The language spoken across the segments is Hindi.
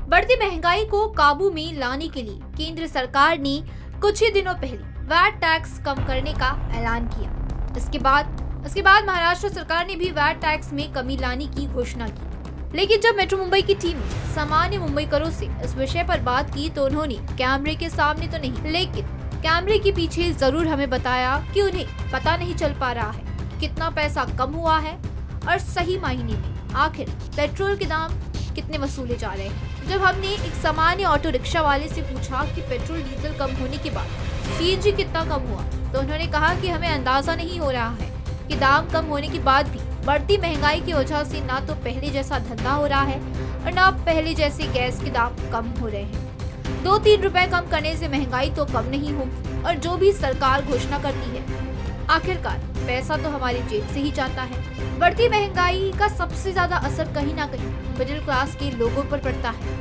बढ़ती महंगाई को काबू में लाने के लिए केंद्र सरकार ने कुछ ही दिनों पहले वैट टैक्स कम करने का ऐलान किया। इसके बाद महाराष्ट्र सरकार ने भी वैट टैक्स में कमी लाने की घोषणा की। लेकिन जब मेट्रो मुंबई की टीम ने सामान्य मुंबईकरों से इस विषय पर बात की तो उन्होंने कैमरे के सामने तो नहीं, लेकिन कैमरे के पीछे जरूर हमें बताया कि उन्हें पता नहीं चल पा रहा है कि कितना पैसा कम हुआ है और सही मायने में आखिर पेट्रोल के दाम कितने वसूले जा रहे हैं। जब हमने एक सामान्य ऑटो रिक्शा वाले से पूछा कि पेट्रोल डीजल कम होने के बाद सीएनजी कितना कम हुआ, तो उन्होंने कहा कि हमें अंदाजा नहीं हो रहा है कि दाम कम होने के बाद भी बढ़ती महंगाई की वजह से ना तो पहले जैसा धंधा हो रहा है और ना पहले जैसे गैस के दाम कम हो रहे हैं। 2-3 रुपए कम करने से महंगाई तो कम नहीं होगी और जो भी सरकार घोषणा करती है आखिरकार पैसा तो हमारी जेब से ही जाता है। बढ़ती महंगाई का सबसे ज्यादा असर कहीं ना कहीं मिडिल क्लास के लोगों पर पड़ता है।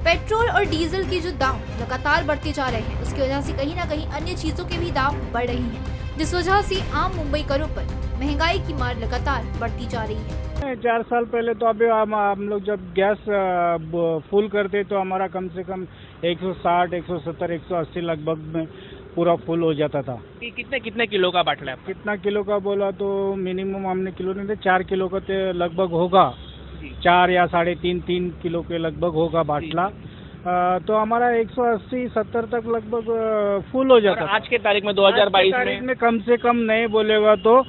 पेट्रोल और डीजल के जो दाम लगातार बढ़ते जा रहे हैं उसकी वजह से कहीं ना कहीं अन्य चीजों के भी दाम बढ़ रहे हैं, जिस वजह से आम मुंबईकरों पर महंगाई की मार लगातार बढ़ती जा रही है। 4 साल पहले तो अभी हम लोग जब गैस फुल करते तो हमारा कम से कम 160, 170, 180 लगभग में पूरा फुल हो जाता था। कितने किलो का बाटला है? कितना किलो का बोला तो मिनिमम हमने किलो नहीं थे, 4 किलो का तो लगभग होगा, 4 या 3.5 किलो के लगभग होगा बाटला। तो हमारा 180-70 तक लगभग फुल हो जाता। आज के तारीख में 2022 में कम से कम नहीं बोलेगा तो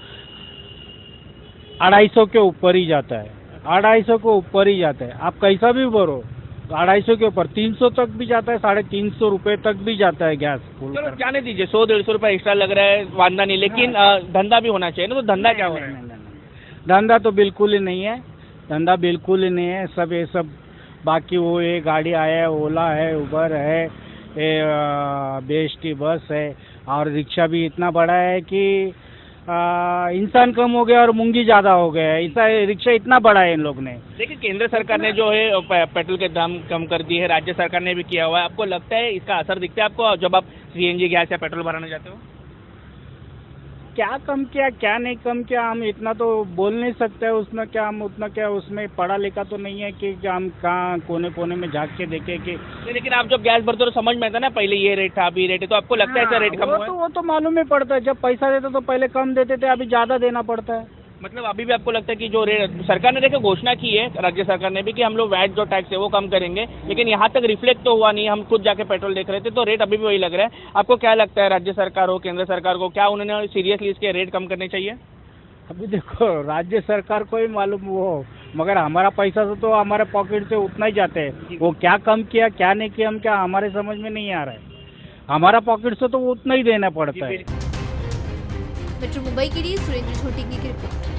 250 के ऊपर ही जाता है, 250 के ऊपर ही जाता है। आप कैसा भी भरो 250 के ऊपर 300 तक भी जाता है, 350 रुपए तक भी जाता है गैस फुल। चलो जाने दीजिए, 100-150 रुपए एक्स्ट्रा लग रहा है, वादा नहीं, लेकिन धंधा भी होना चाहिए ना। तो धंधा क्या हो रहा है? धंधा तो बिल्कुल ही नहीं है, धंधा बिल्कुल ही नहीं है। सब ये सब बाकी वो ये गाड़ी आया है, ओला है, उबर है, BST बस है और रिक्शा भी इतना बड़ा है कि इंसान कम हो गया और मुंगी ज्यादा हो गया है। ऐसा रिक्शा इतना बड़ा है इन लोग ने। देखिए, केंद्र सरकार ने जो है पेट्रोल के दाम कम कर दिए है, राज्य सरकार ने भी किया हुआ है। आपको लगता है इसका असर दिखता है आपको जब आप सीएनजी गैस या पेट्रोल भराने जाते हो? क्या कम किया क्या नहीं कम किया हम इतना तो बोल नहीं सकते। उसमें क्या हम उतना क्या उसमें पढ़ा लिखा तो नहीं है कि हम कहाँ कोने कोने में झाँक के देखे कि। लेकिन आप जब गैस भरते हो तो समझ में आता ना, पहले ये रेट था अभी रेट है, तो आपको लगता है ऐसा रेट कम हुआ है? वो तो मालूम ही पड़ता है। जब पैसा देते तो पहले कम देते थे, अभी ज्यादा देना पड़ता है। मतलब अभी भी आपको लगता है कि जो रेट सरकार ने देखो घोषणा की है, राज्य सरकार ने भी, कि हम लोग वैट जो टैक्स है वो कम करेंगे, लेकिन यहाँ तक रिफ्लेक्ट तो हुआ नहीं। हम खुद जाके पेट्रोल देख रहे थे तो रेट अभी भी वही लग रहा है। आपको क्या लगता है, राज्य सरकार हो केंद्र सरकार को, क्या उन्होंने सीरियसली इसके रेट कम करने चाहिए? अभी देखो राज्य सरकार को ही मालूम हो, मगर हमारा पैसा तो हमारे पॉकेट से उतना ही जाते हैं। वो क्या कम किया क्या नहीं किया हम क्या हमारे समझ में नहीं आ रहा है। हमारा पॉकेट से तो उतना ही देना पड़ता है। मेट्रो मुंबई के लिए सुरेंद्र छोटी की रिपोर्ट।